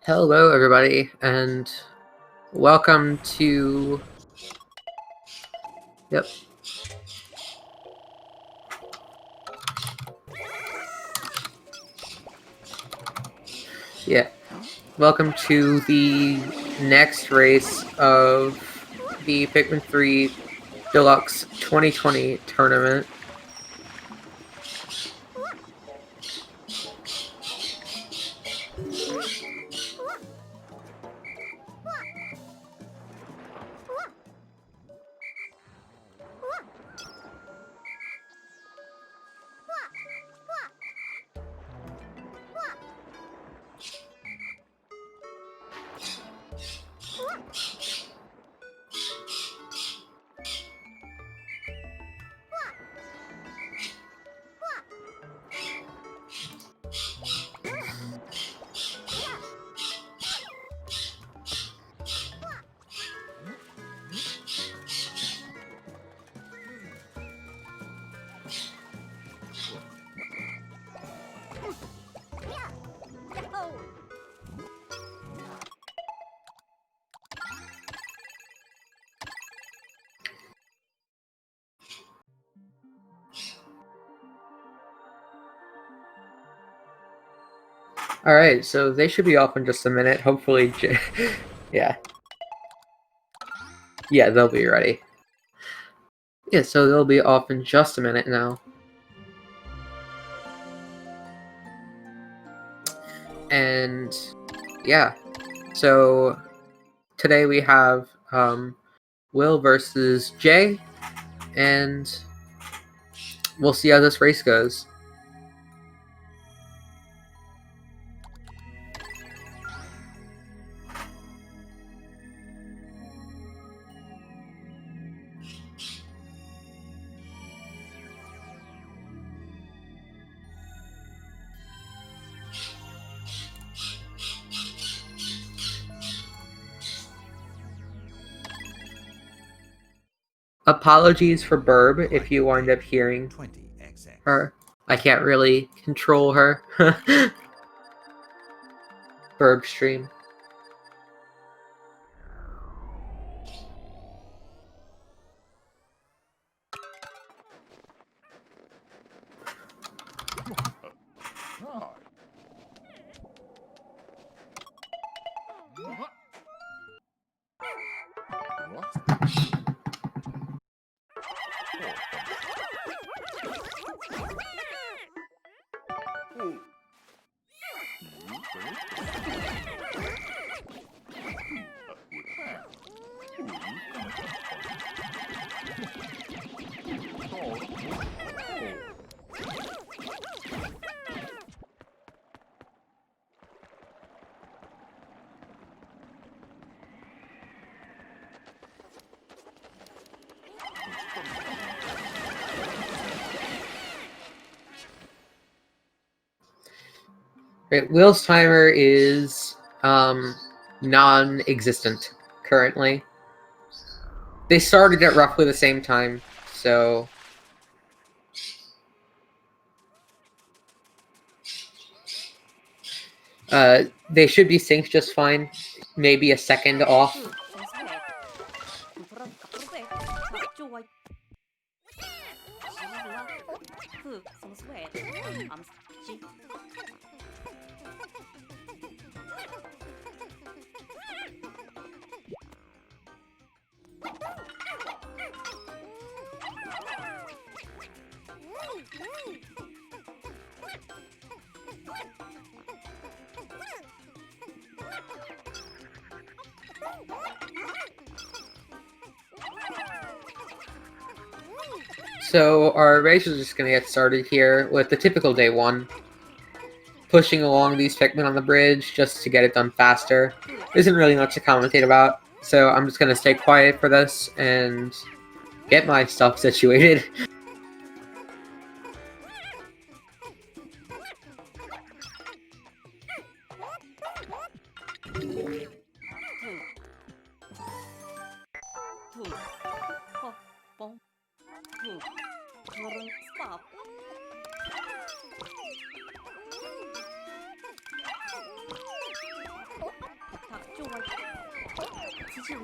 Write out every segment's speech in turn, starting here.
Hello, everybody, and welcome to. Yep. Yeah. Welcome to the next race of the Pikmin 3 Deluxe 2020 tournament. Alright, so they should be off in just a minute. Hopefully, yeah. Yeah, they'll be ready. Yeah, so they'll be off in just a minute now. And yeah, so today we have Will versus Jay, and we'll see how this race goes. Apologies for Burb if you wind up hearing her. I can't really control her. Burb stream. Right, Will's timer is non-existent currently. They started at roughly the same time, so they should be synced just fine. Maybe a second off. So our race is just going to get started here with the typical day one. Pushing along these Pikmin on the bridge just to get it done faster. Isn't really much to commentate about, so I'm just going to stay quiet for this and get my stuff situated. So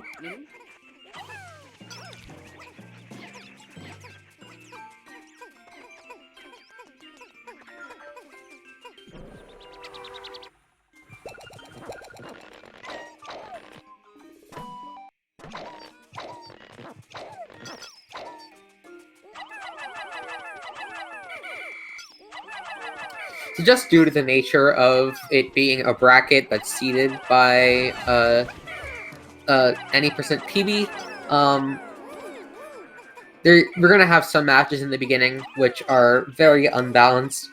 just due to the nature of it being a bracket that's seeded by any percent PB, we're gonna have some matches in the beginning which are very unbalanced.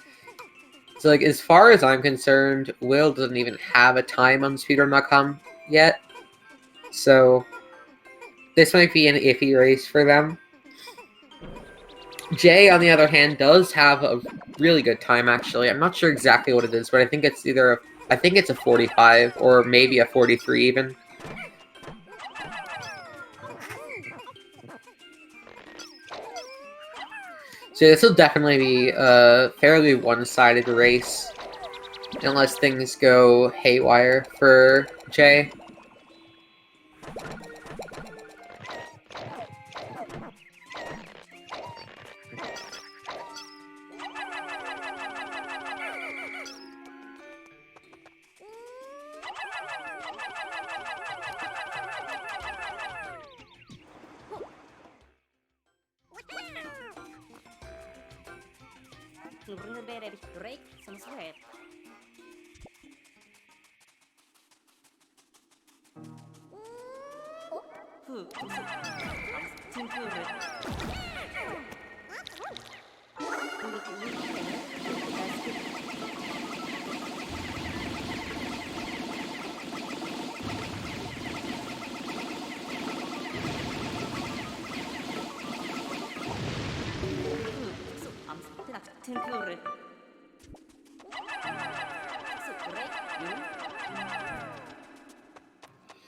So, like, as far as I'm concerned, Will doesn't even have a time on speedrun.com yet. So, this might be an iffy race for them. Jay, on the other hand, does have a really good time, actually. I'm not sure exactly what it is, but I think it's I think it's a 45, or maybe a 43 even. So this will definitely be a fairly one-sided race, unless things go haywire for Jay.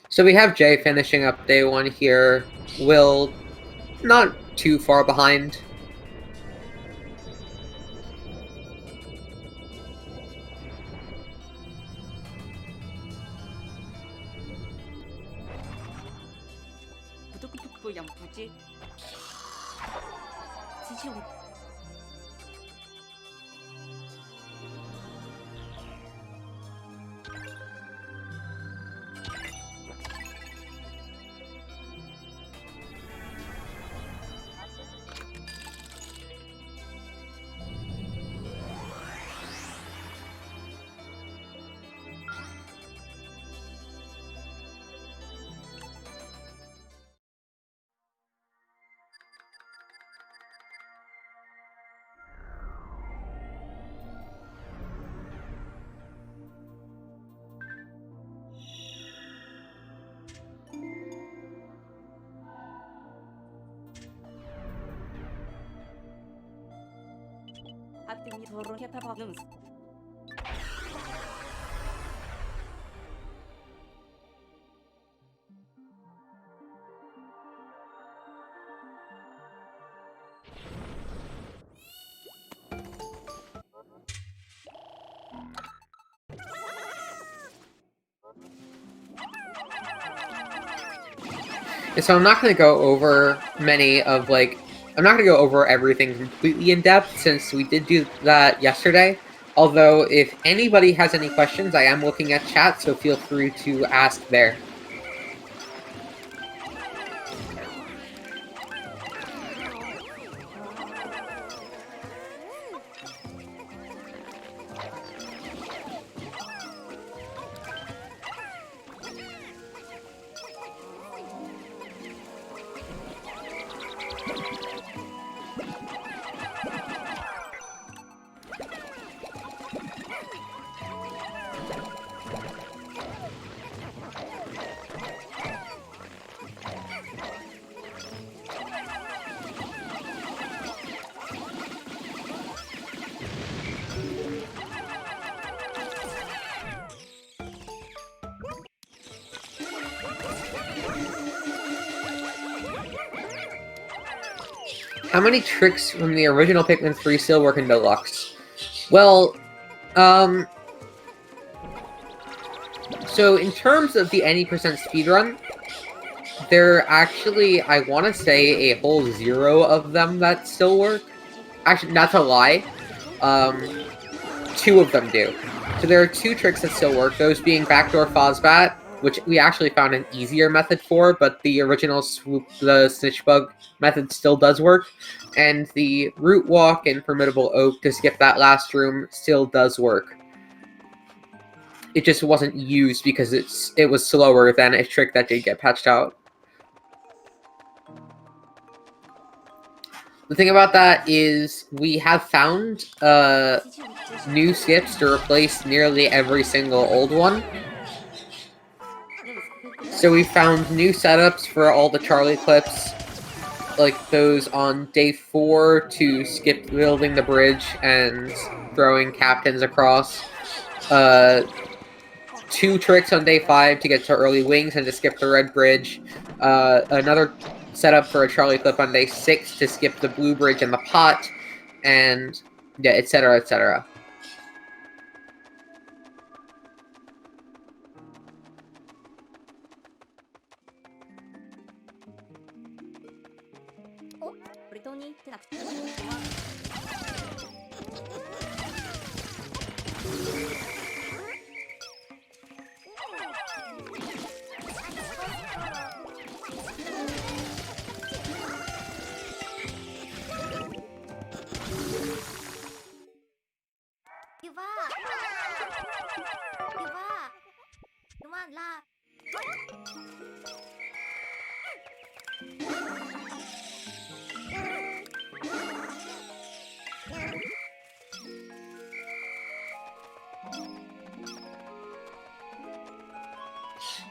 So we have Jay finishing up day one here. Will not too far behind. And so I'm not going to go over I'm not going to go over everything completely in depth since we did do that yesterday. Although, if anybody has any questions, I am looking at chat, so feel free to ask there. How many tricks from the original Pikmin 3 still work in Deluxe? Well, so in terms of the any percent speedrun, There are actually, I want to say, a whole 0 of them that still work. Actually, not to lie, 2 of them do. So there are 2 tricks that still work, those being backdoor Fozbat, which we actually found an easier method for, but the original swoop, the snitch bug method still does work, and the root walk and formidable oak to skip that last room still does work. It just wasn't used because it was slower than a trick that did get patched out. The thing about that is we have found new skips to replace nearly every single old one. So we found new setups for all the Charlie clips, like those on day 4 to skip building the bridge and throwing captains across. 2 tricks on day 5 to get to early wings and to skip the red bridge. Another setup for a Charlie clip on day 6 to skip the blue bridge and the pot, and yeah, etc., etc.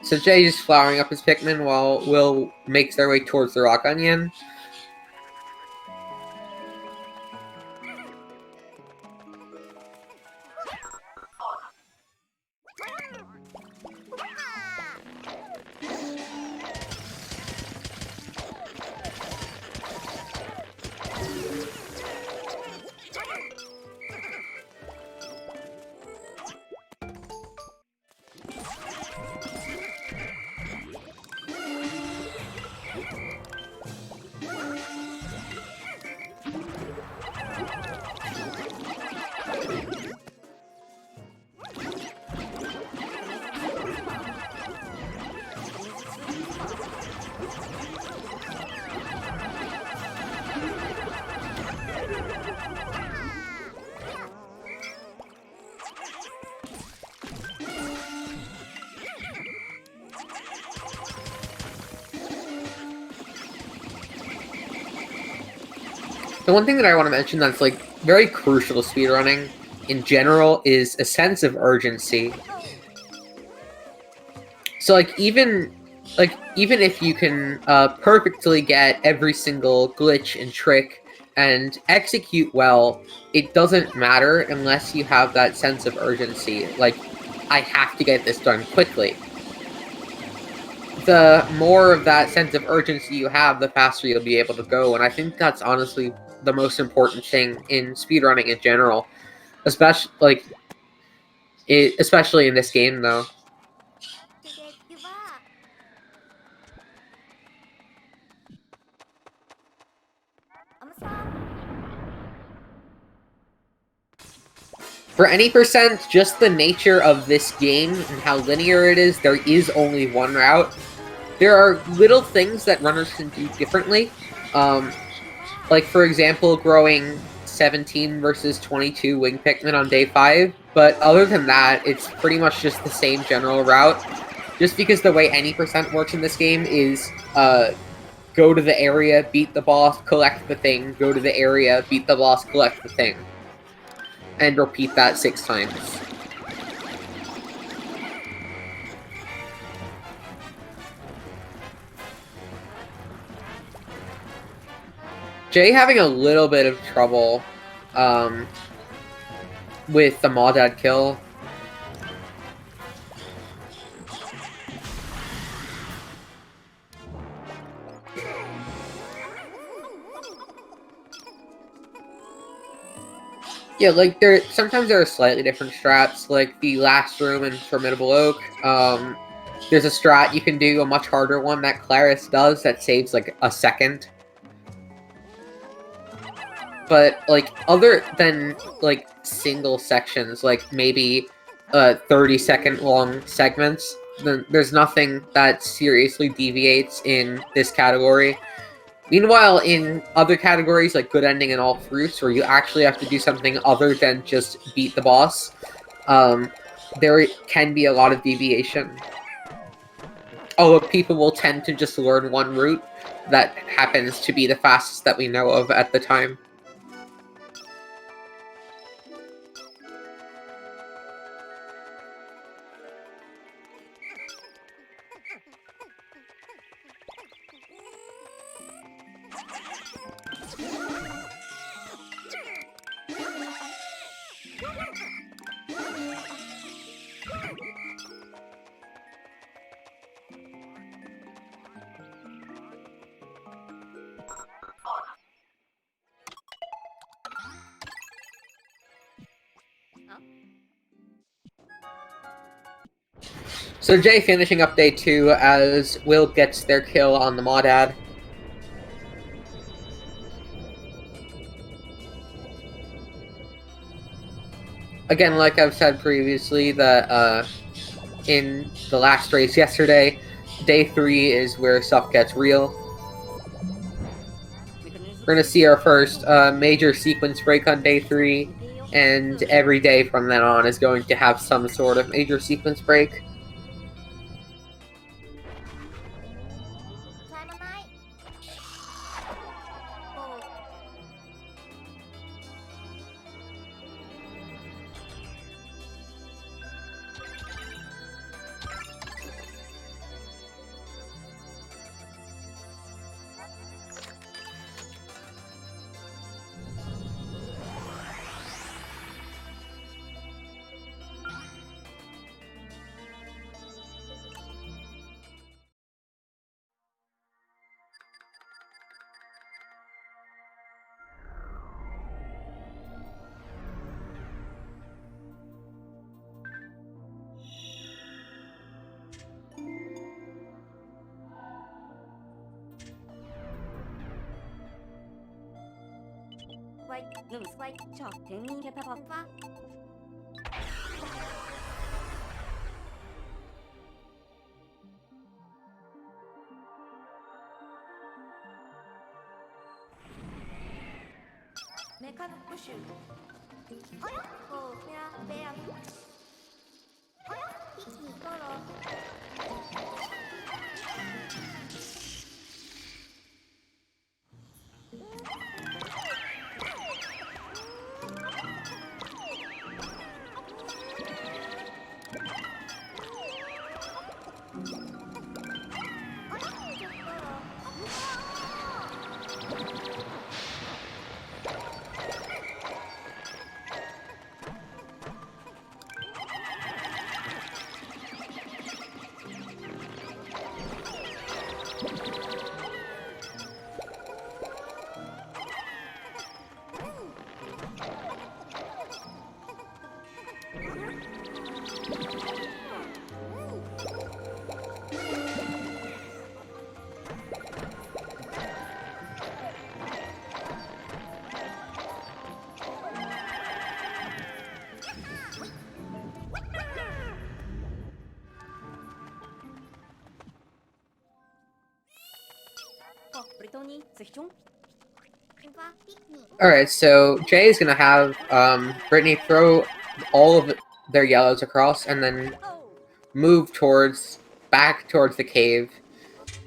So Jay is flowering up his Pikmin while Will makes their way towards the rock onion. The one thing that I want to mention that's like very crucial to speedrunning in general is a sense of urgency. So even if you can perfectly get every single glitch and trick and execute well, it doesn't matter unless you have that sense of urgency. Like, I have to get this done quickly. The more of that sense of urgency you have, the faster you'll be able to go, and I think that's honestly the most important thing in speedrunning in general, especially in this game, though. For any percent, just the nature of this game and how linear it is, there is only one route. There are little things that runners can do differently. Like, for example, growing 17 versus 22 wing Pikmin on day 5. But other than that, it's pretty much just the same general route. Just because the way any percent works in this game is go to the area, beat the boss, collect the thing, go to the area, beat the boss, collect the thing. And repeat that 6 times. Jay having a little bit of trouble with the Maudad kill. Yeah, sometimes there are slightly different strats, like the last room in Formidable Oak. There's a strat you can do, a much harder one that Claris does that saves like a second. But like other than like single sections, like maybe 30-second long segments, then there's nothing that seriously deviates in this category. Meanwhile, in other categories like Good Ending and All Fruits, where you actually have to do something other than just beat the boss, there can be a lot of deviation. Although people will tend to just learn one route that happens to be the fastest that we know of at the time. So Jay finishing up day 2 as Will gets their kill on the Maudad. Again, like I've said previously, that in the last race yesterday, day 3 is where stuff gets real. We're going to see our first major sequence break on day 3, and every day from then on is going to have some sort of major sequence break. Alright, so Jay is going to have Brittany throw all of their yellows across and then move back towards the cave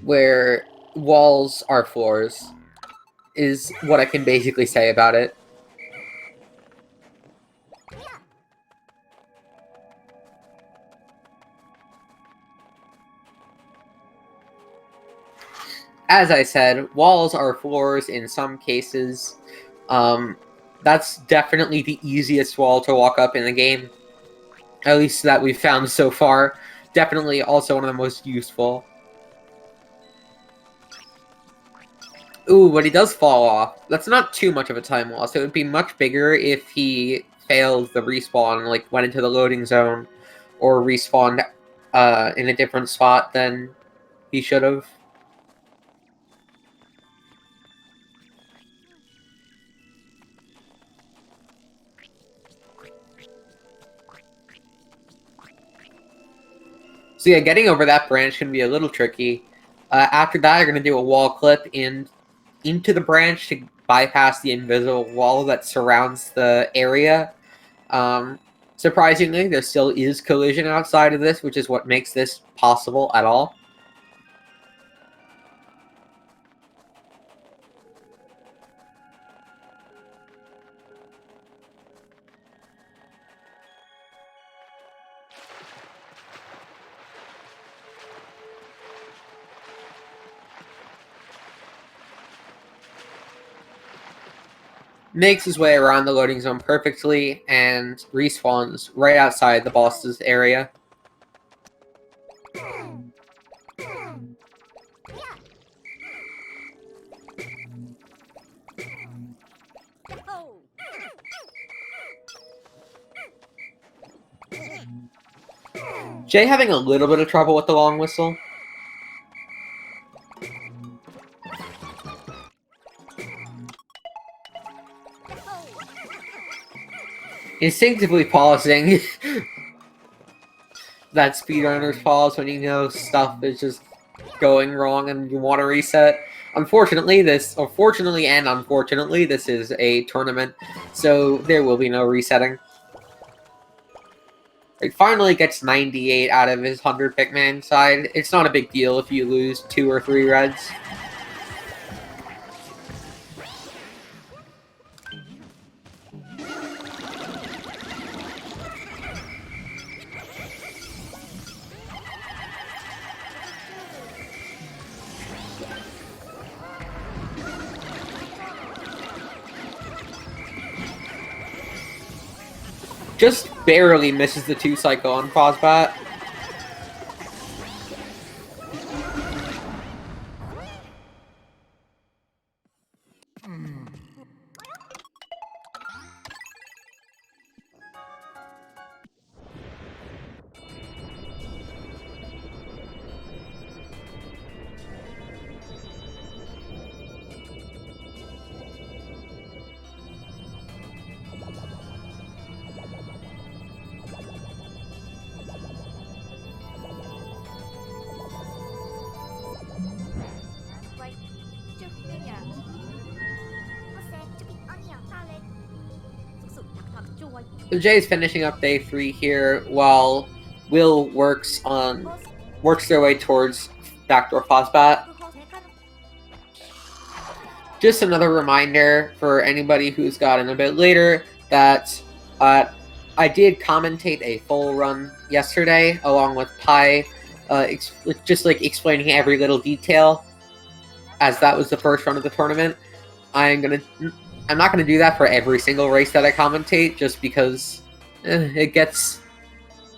where walls are floors, is what I can basically say about it. As I said, walls are floors in some cases. That's definitely the easiest wall to walk up in the game, at least that we've found so far. Definitely also one of the most useful. Ooh, but he does fall off. That's not too much of a time loss. It would be much bigger if he failed the respawn, like went into the loading zone, or respawned in a different spot than he should have. So yeah, getting over that branch can be a little tricky. After that, you're going to do a wall clip into the branch to bypass the invisible wall that surrounds the area. Surprisingly, there still is collision outside of this, which is what makes this possible at all. Makes his way around the loading zone perfectly and respawns right outside the boss's area. Jay having a little bit of trouble with the long whistle. Instinctively pausing. That speedrunners pause when you know stuff is just going wrong and you want to reset. Unfortunately, this is a tournament, so there will be no resetting. It finally gets 98 out of his 100 Pikmin side. It's not a big deal if you lose 2 or 3 reds. Just barely misses the 2 cycle on Fosbat. So Jay's finishing up day 3 here, while Will works their way towards backdoor Fosbat. Just another reminder for anybody who's gotten a bit later that I did commentate a full run yesterday along with Pi, just like explaining every little detail, as that was the first run of the tournament. I'm not gonna do that for every single race that I commentate, just because it gets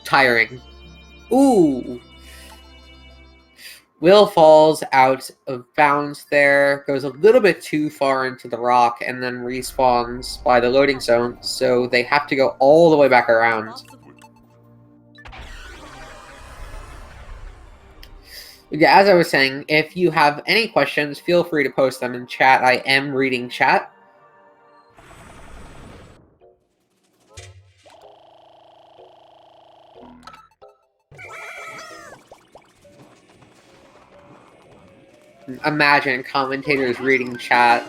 tiring. Ooh! Will falls out of bounds there, goes a little bit too far into the rock, and then respawns by the loading zone, so they have to go all the way back around. Yeah, as I was saying, if you have any questions, feel free to post them in chat. I am reading chat. Imagine commentators reading chat.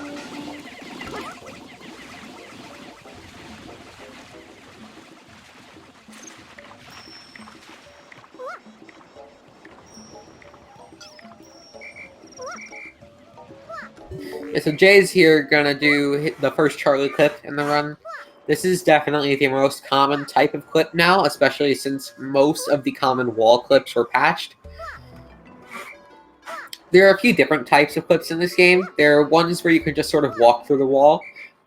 Yeah, so Jay's here gonna do the first Charlie clip in the run. This is definitely the most common type of clip now, especially since most of the common wall clips were patched. There are a few different types of clips in this game. There are ones where you can just sort of walk through the wall,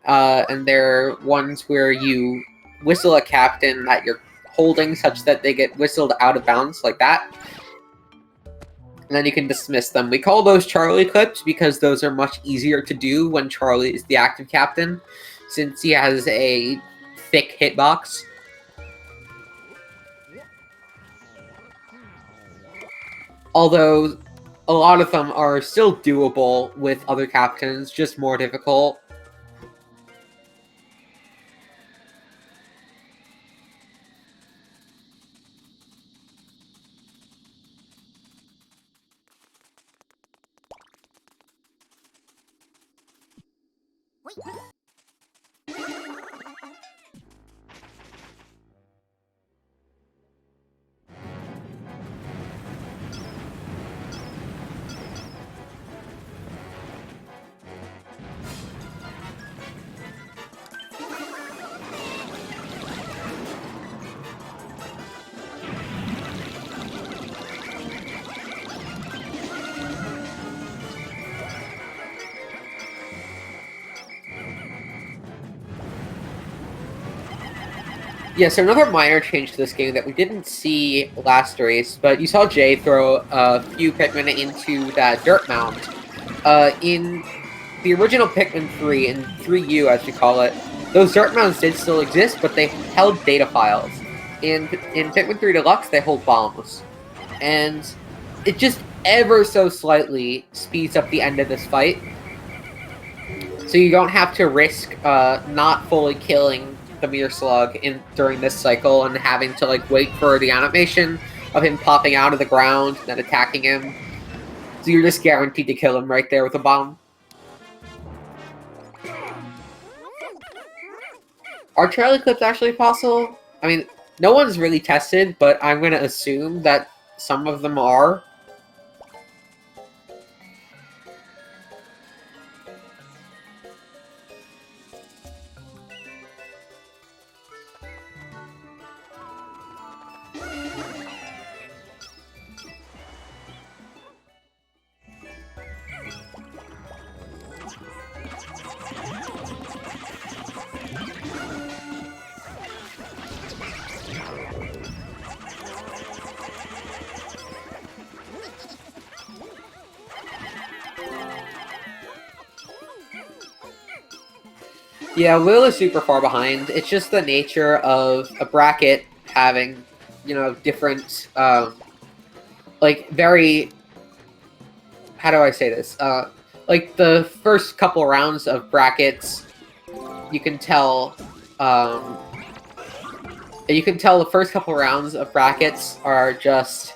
and there are ones where you whistle a captain that you're holding such that they get whistled out of bounds, like that. And then you can dismiss them. We call those Charlie clips because those are much easier to do when Charlie is the active captain, since he has a thick hitbox. Although a lot of them are still doable with other captains, just more difficult. Yeah, so another minor change to this game that we didn't see last race, but you saw Jay throw a few Pikmin into that dirt mound. In the original Pikmin 3, and 3U as we call it, those dirt mounds did still exist, but they held data files. In Pikmin 3 Deluxe, they hold bombs. And it just ever so slightly speeds up the end of this fight. So you don't have to risk not fully killing the Mirror Slug during this cycle and having to like wait for the animation of him popping out of the ground and then attacking him. So you're just guaranteed to kill him right there with a bomb. Are trailer clips actually possible? I mean, no one's really tested, but I'm going to assume that some of them are. Yeah, Will is super far behind. It's just the nature of a bracket having, you know, different, like, very... How do I say this? Like, the first couple rounds of brackets, you can tell the first couple rounds of brackets are just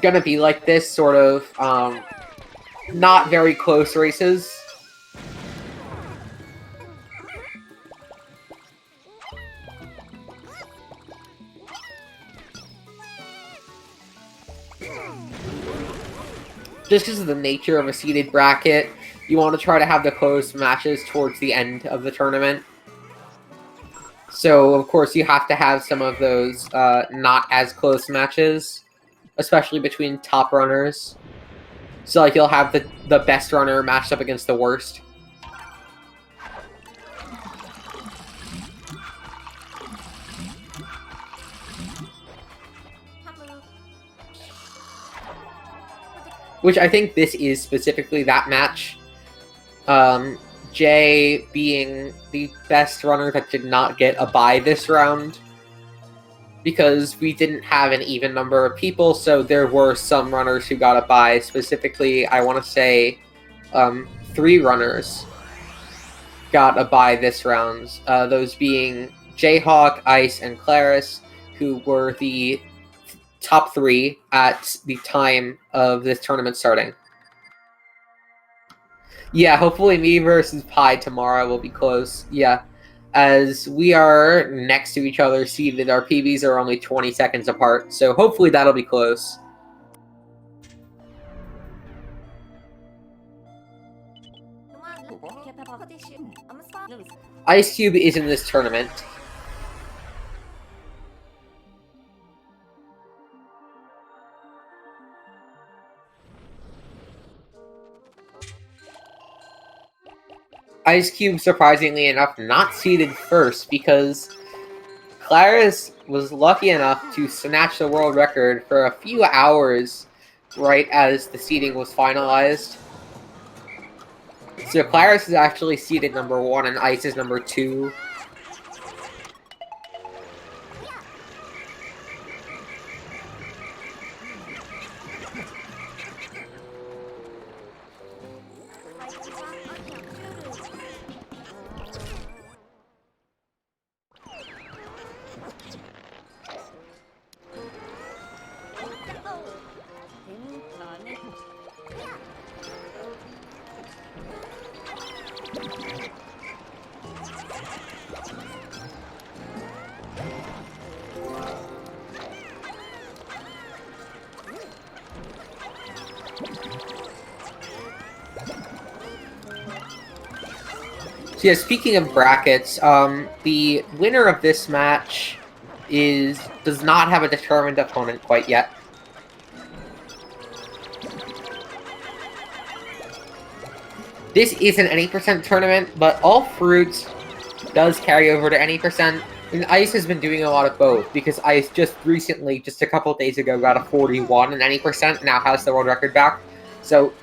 gonna be like this, sort of, not very close races. Just because of the nature of a seeded bracket, you want to try to have the close matches towards the end of the tournament. So, of course, you have to have some of those not as close matches, especially between top runners. So, like, you'll have the best runner matched up against the worst. Which I think this is specifically that match. Jay being the best runner that did not get a bye this round. Because we didn't have an even number of people, so there were some runners who got a bye. Specifically, I want to say 3 runners got a bye this round. Those being Jayhawk, Ice, and Claris, who were the top 3 at the time of this tournament starting. Yeah, hopefully me versus Pi tomorrow will be close. Yeah, as we are next to each other seated, our PBs are only 20 seconds apart, so hopefully that'll be close. Ice Cube is in this tournament. Ice Cube, surprisingly enough, not seeded first because Claris was lucky enough to snatch the world record for a few hours right as the seeding was finalized. So Claris is actually seeded number 1 and Ice is number 2. So yeah, speaking of brackets, the winner of this match does not have a determined opponent quite yet. This is an any percent tournament, but all fruits does carry over to any percent. And Ice has been doing a lot of both, because Ice just recently, just a couple days ago, got a 41 in any percent, now has the world record back. So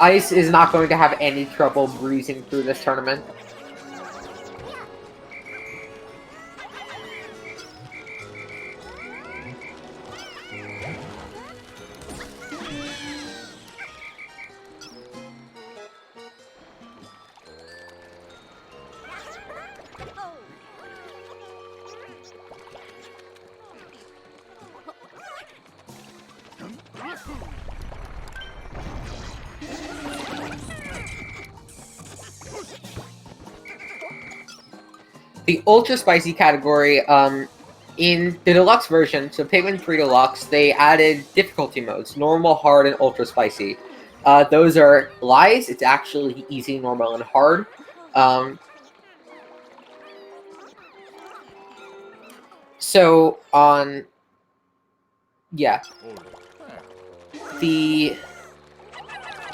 Ice is not going to have any trouble breezing through this tournament. The Ultra Spicy category, in the Deluxe version, so Pikmin 3 Deluxe, they added difficulty modes, normal, hard, and Ultra Spicy. Those are lies, it's actually easy, normal, and hard. So, on... Yeah.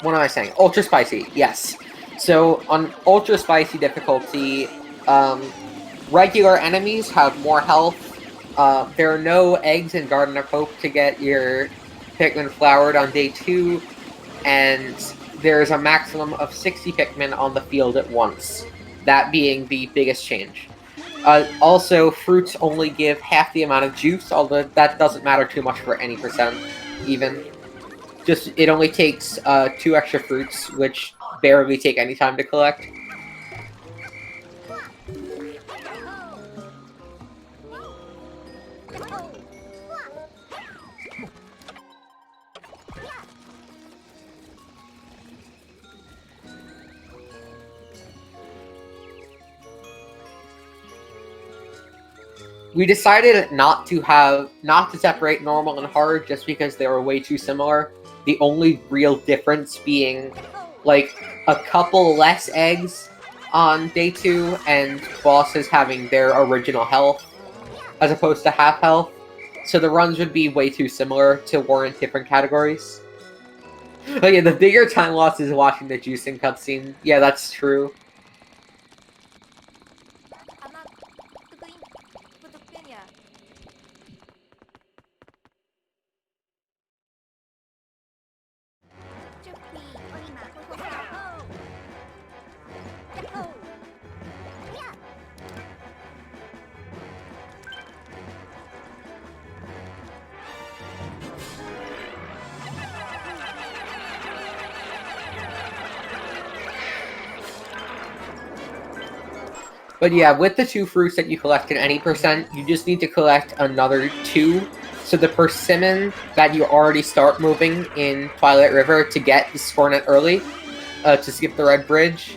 What am I saying? Ultra Spicy, yes. So, on Ultra Spicy difficulty, regular enemies have more health. There are no eggs in Garden of Hope to get your Pikmin flowered on day 2, and there's a maximum of 60 Pikmin on the field at once, that being the biggest change. Also, fruits only give half the amount of juice, although that doesn't matter too much for any percent, even. Just, it only takes 2 extra fruits, which barely take any time to collect. We decided not to separate normal and hard just because they were way too similar. The only real difference being, like, a couple less eggs on day 2 and bosses having their original health as opposed to half health. So the runs would be way too similar to warrant different categories. Oh yeah, the bigger time loss is watching the juicing cutscene. Yeah, that's true. But yeah, with the 2 fruits that you collect in any percent, you just need to collect another 2. So the persimmon that you already start moving in Twilight River to get the Scornet early, to skip the red bridge.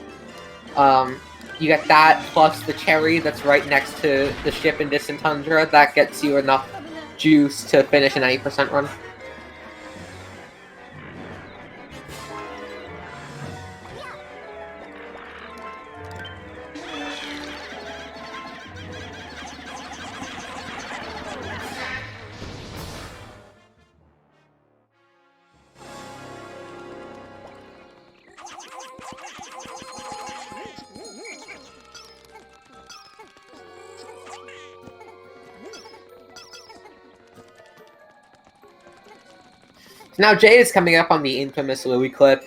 You get that, plus the cherry that's right next to the ship in Distant Tundra. That gets you enough juice to finish an 80% run. Now Jay is coming up on the infamous Louie clip,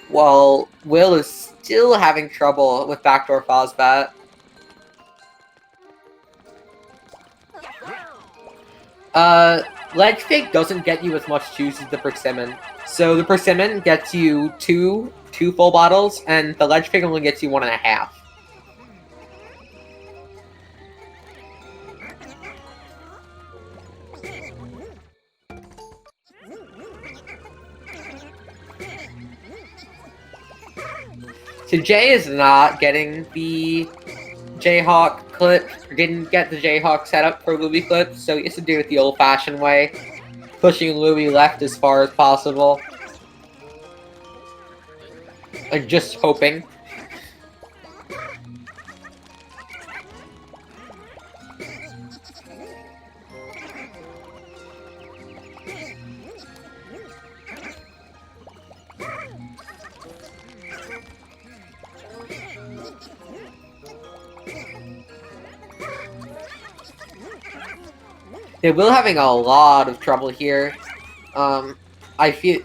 while Will is still having trouble with backdoor Fozbat. Ledge Fake doesn't get you as much juice as the Persimmon. So the Persimmon gets you two full bottles, and the Ledge Fake only gets you 1.5. So Jay is not getting the Jayhawk clip, didn't get the Jayhawk setup for Louie clip, so he has to do it the old-fashioned way, pushing Louie left as far as possible. And just hoping. They will having a lot of trouble here. I feel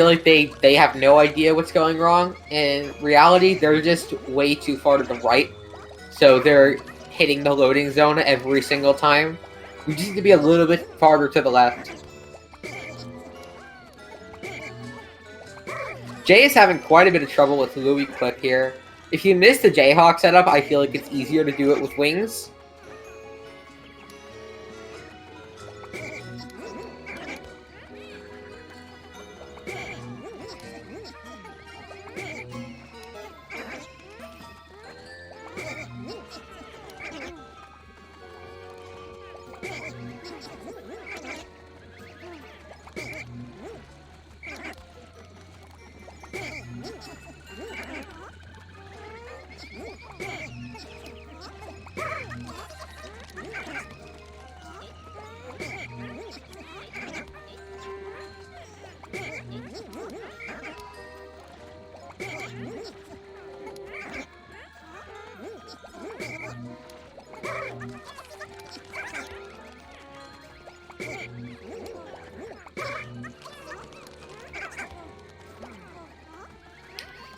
like they have no idea what's going wrong. In reality, they're just way too far to the right, so they're hitting the loading zone every single time. We just need to be a little bit farther to the left. Jay is having quite a bit of trouble with Louis Clip here. If you miss the Jayhawk setup, I feel like it's easier to do it with wings.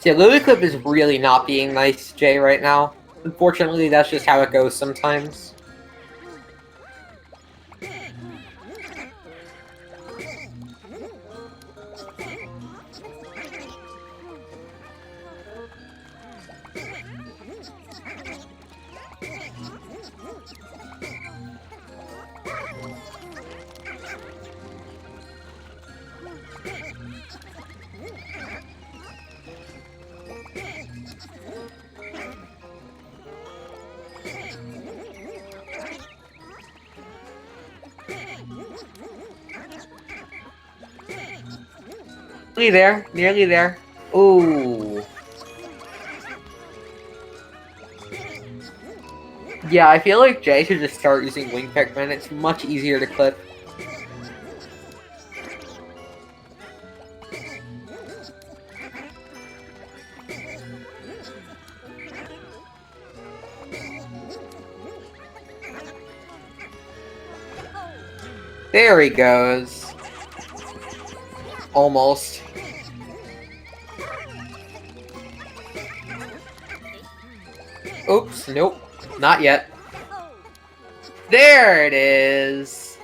Yeah, Louis Clip is really not being nice to Jay right now. Unfortunately, that's just how it goes sometimes. Nearly there, nearly there. Ooh. Yeah, I feel like Jay should just start using Wing Pikmin. It's much easier to clip. There he goes. Almost. Oops, nope. Not yet. There it is!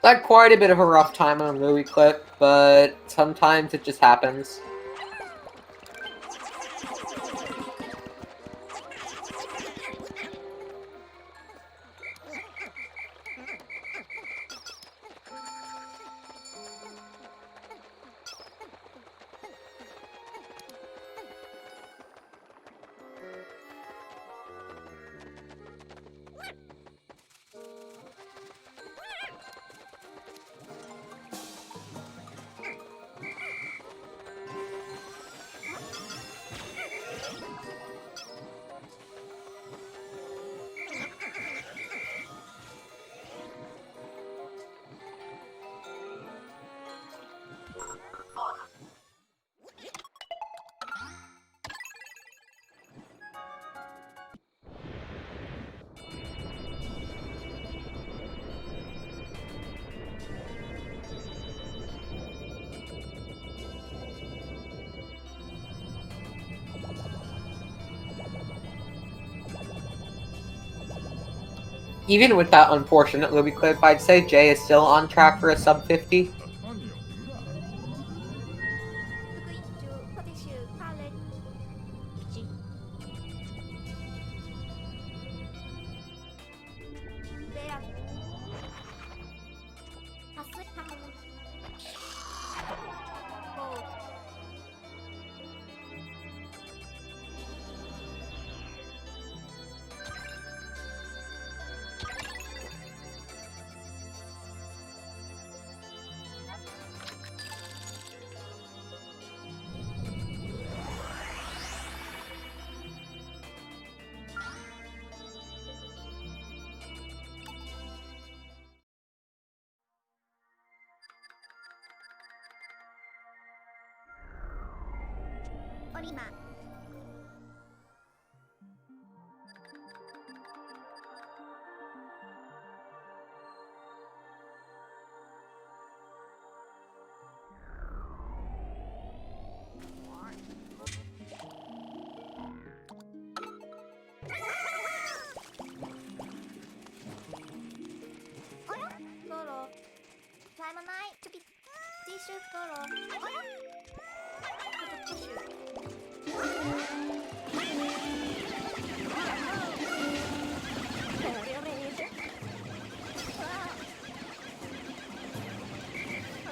Had quite a bit of a rough time on Louis Clip, but sometimes it just happens. Even with that unfortunate Louis Clip, I'd say Jay is still on track for a sub 50.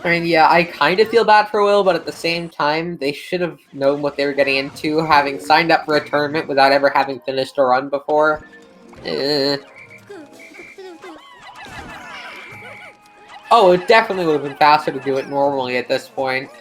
I mean, yeah, I kind of feel bad for Will, but at the same time, they should have known what they were getting into, having signed up for a tournament without ever having finished a run before. Oh, it definitely would have been faster to do it normally at this point.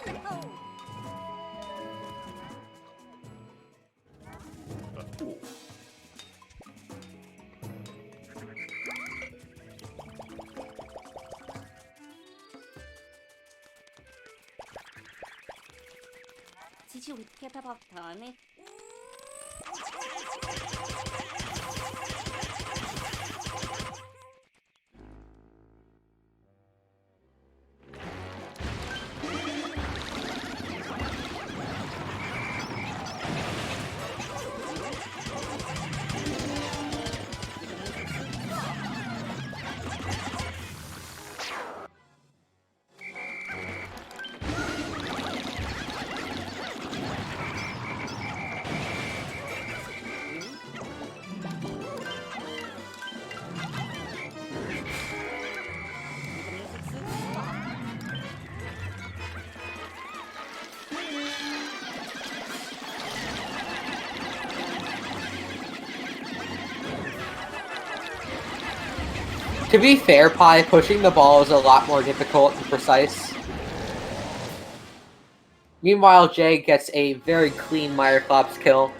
To be fair, Pi, pushing the ball is a lot more difficult and precise. Meanwhile, Jay gets a very clean Meyerclops kill.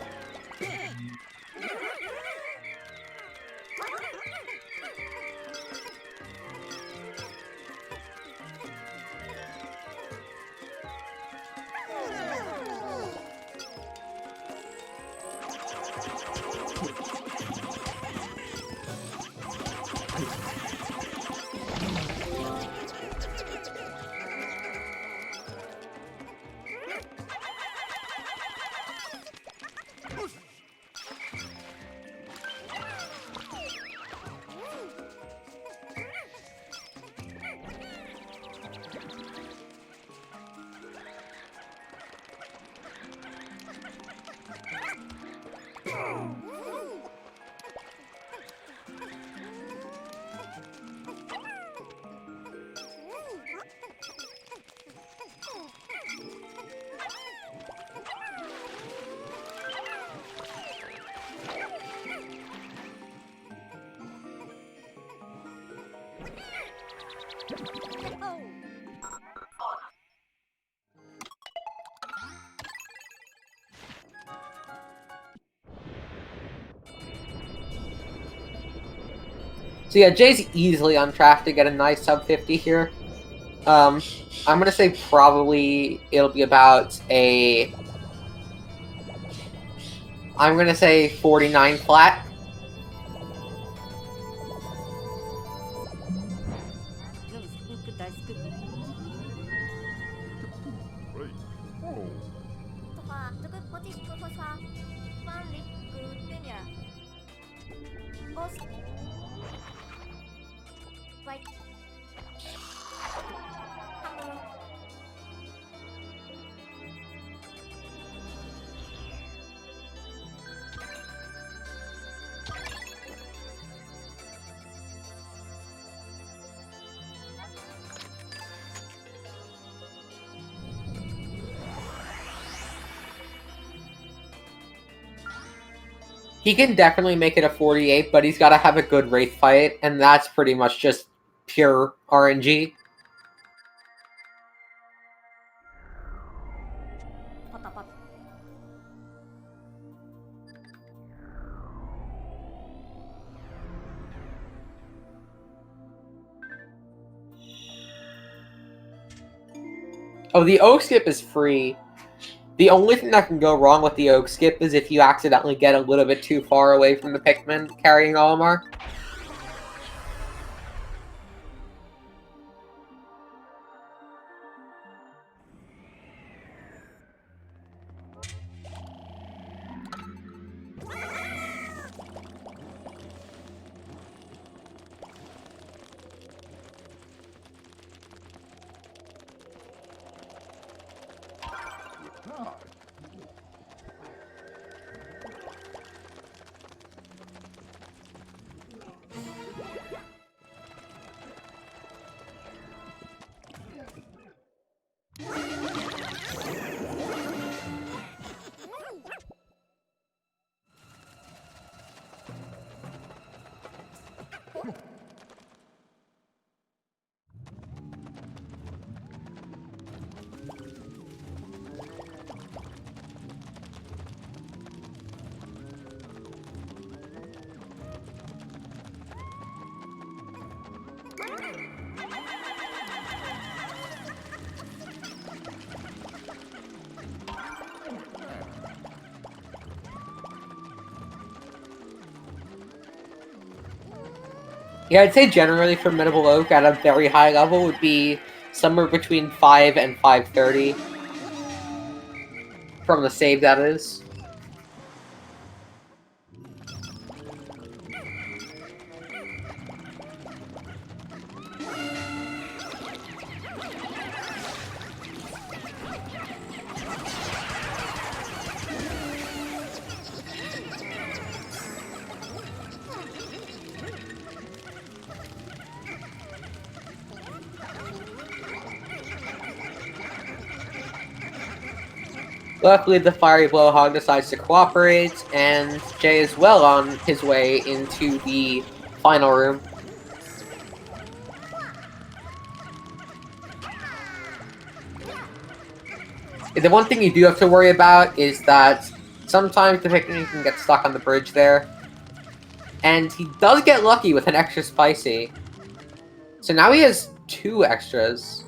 So yeah, Jay's easily on track to get a nice sub 50 here. I'm gonna say probably it'll be about a... I'm gonna say 49 flat. He can definitely make it a 48, but he's got to have a good Wraith fight, and that's pretty much just pure RNG. Oh, the O skip is free. The only thing that can go wrong with the Oak Skip is if you accidentally get a little bit too far away from the Pikmin carrying Olimar. Yeah, I'd say generally Formidable Oak at a very high level would be somewhere between 5 and 530. From the save, that is. Luckily, the Fiery Blowhog decides to cooperate, and Jay is well on his way into the final room. The one thing you do have to worry about is that sometimes the Pikmin can get stuck on the bridge there. And he does get lucky with an extra spicy. So now he has 2 extras.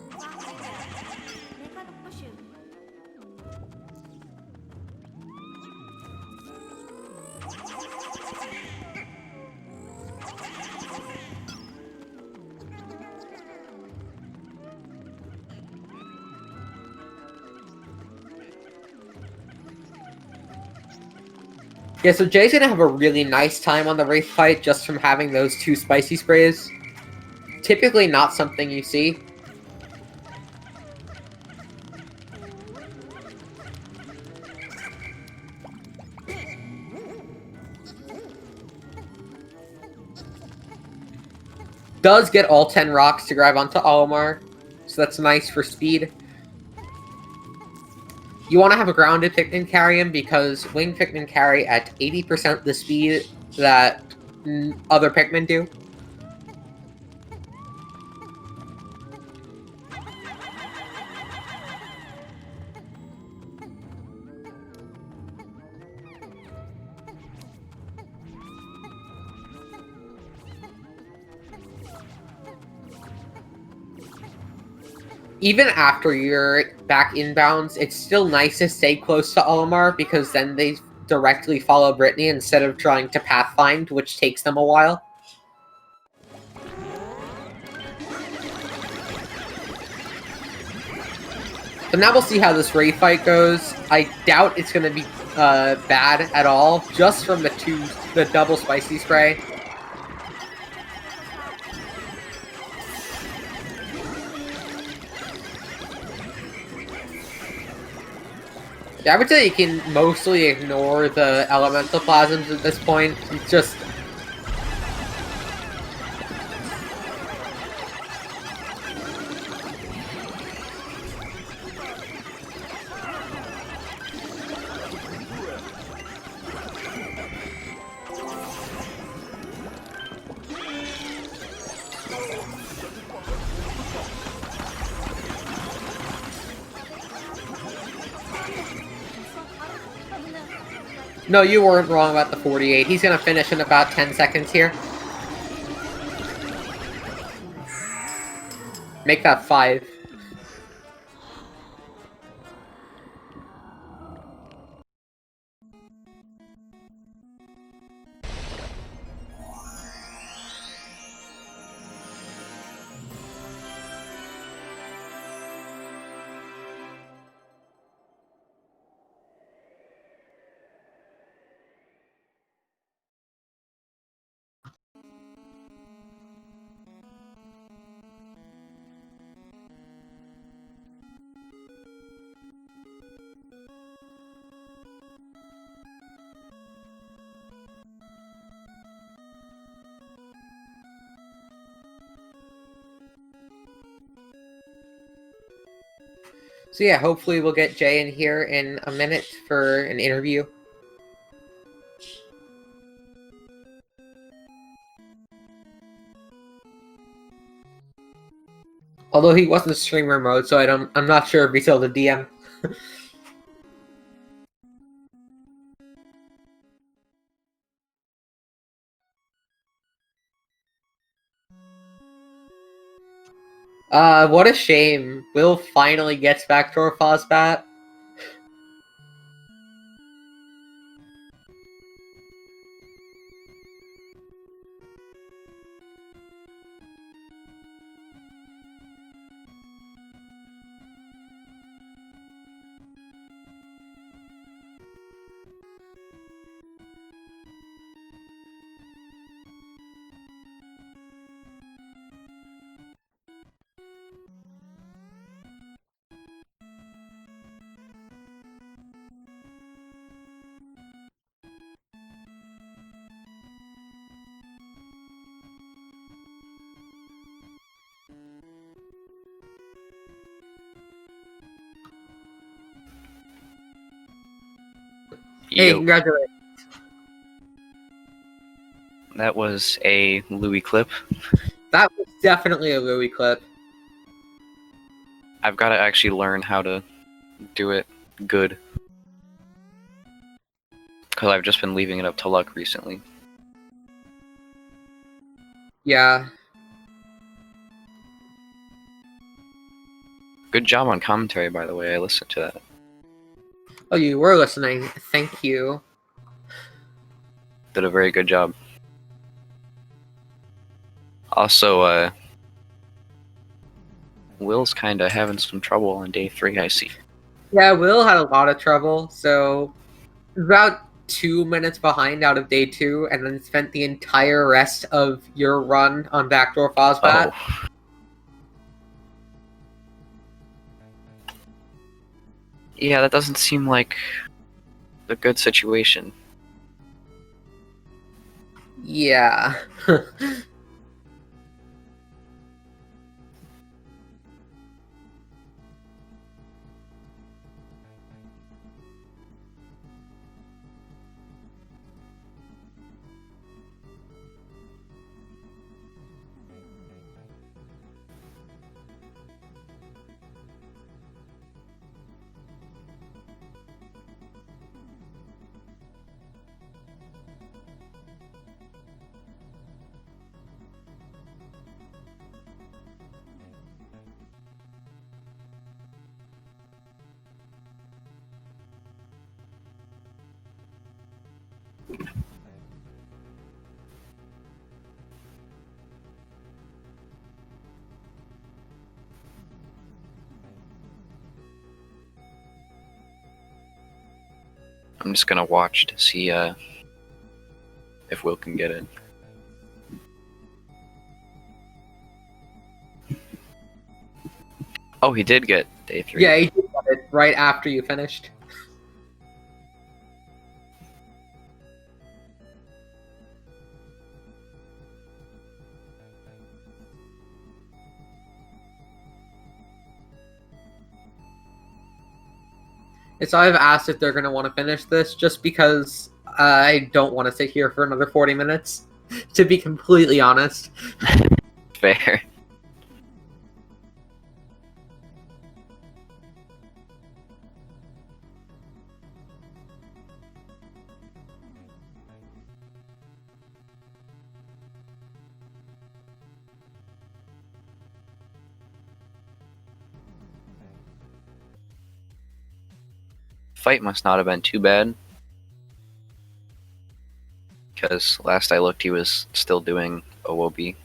Yeah, so Jay's gonna have a really nice time on the Wraith fight just from having those 2 spicy sprays. Typically not something you see. Does get all 10 rocks to grab onto Olimar, so that's nice for speed. You want to have a grounded Pikmin carry him because winged Pikmin carry at 80% the speed that other Pikmin do. Even after you're back inbounds, it's still nice to stay close to Olimar because then they directly follow Brittany instead of trying to pathfind, which takes them a while. So now we'll see how this Wraith fight goes. I doubt it's going to be bad at all, just from the double spicy spray. I would say you can mostly ignore the elemental plasms at this point. It's just... No, you weren't wrong about the 48. He's gonna finish in about 10 seconds here. Make that 5. So yeah, hopefully we'll get Jay in here in a minute for an interview. Although he wasn't streamer mode, so I'm not sure if he's still the DM. What a shame. Will finally gets backdoor Fozbat. Hey, Yo, congratulations. that was a Louis clip. That was definitely a Louis clip. I've got to actually learn how to do it good. Because I've just been leaving it up to luck recently. Yeah. Good job on commentary, by the way. I listened to that. Oh, you were listening. Thank you. Did a very good job. Also, Will's kind of having some trouble on day 3, I see. Yeah, Will had a lot of trouble, so about 2 minutes behind out of day 2, and then spent the entire rest of your run on backdoor Fozbat. Oh. Yeah, that doesn't seem like a good situation. Yeah. I'm just gonna watch to see if Will can get it. Oh, he did get day 3. Yeah, he did it right after you finished. So I've asked if they're going to want to finish this just because I don't want to sit here for another 40 minutes, to be completely honest. Fair. Fight must not have been too bad. Because last I looked, he was still doing OOB.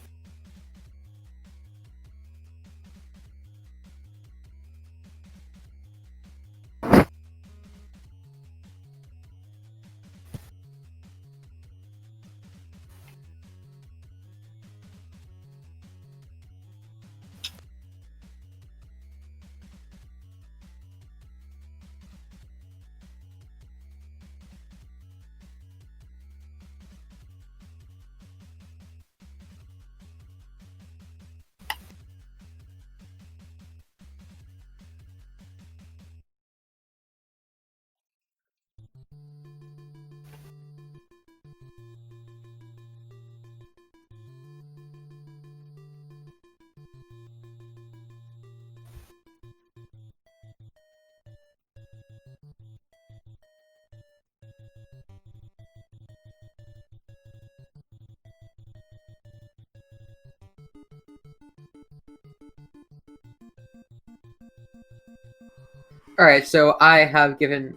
All right, so I have been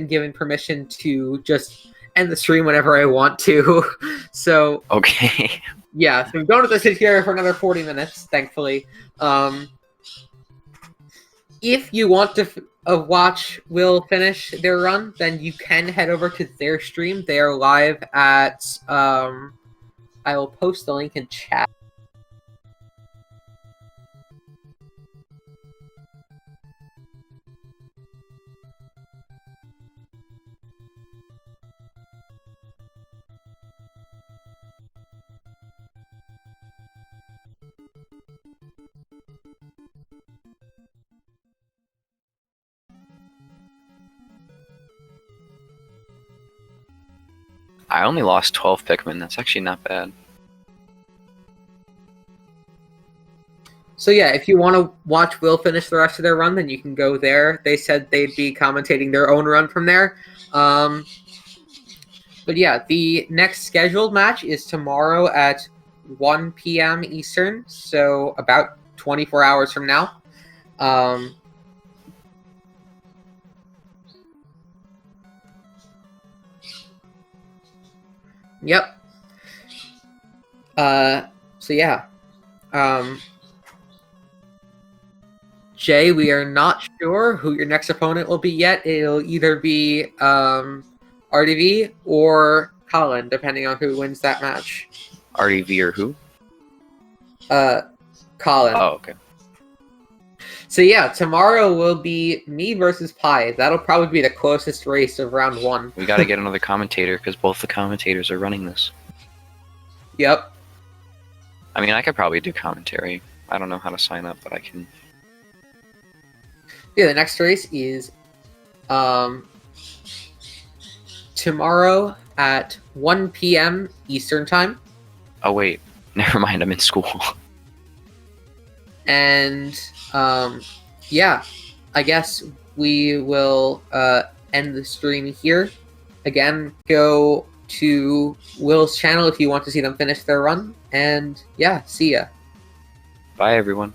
given permission to just end the stream whenever I want to. So Okay. yeah, so we don't have to sit here for another 40 minutes, thankfully. If you want to watch Will finish their run, then you can head over to their stream. They are live at. I will post the link in chat. I only lost 12 Pikmin. That's actually not bad. So yeah, if you want to watch Will finish the rest of their run, then you can go there. They said they'd be commentating their own run from there. But yeah, the next scheduled match is tomorrow at 1 p.m. Eastern, so about 24 hours from now. Yep. So yeah. Jay, we are not sure who your next opponent will be yet. It'll either be RDV or Colin, depending on who wins that match. RDV or who? Colin. Oh, okay. So yeah, tomorrow will be me versus Pi. That'll probably be the closest race of round 1. We gotta get another commentator because both the commentators are running this. Yep. I mean, I could probably do commentary. I don't know how to sign up, but I can. Yeah, the next race is tomorrow at 1 p.m. Eastern Time. Oh, wait. Never mind, I'm in school. And yeah, I guess we will end the stream here. Again, go to Will's channel if you want to see them finish their run. And yeah, see ya. Bye, everyone.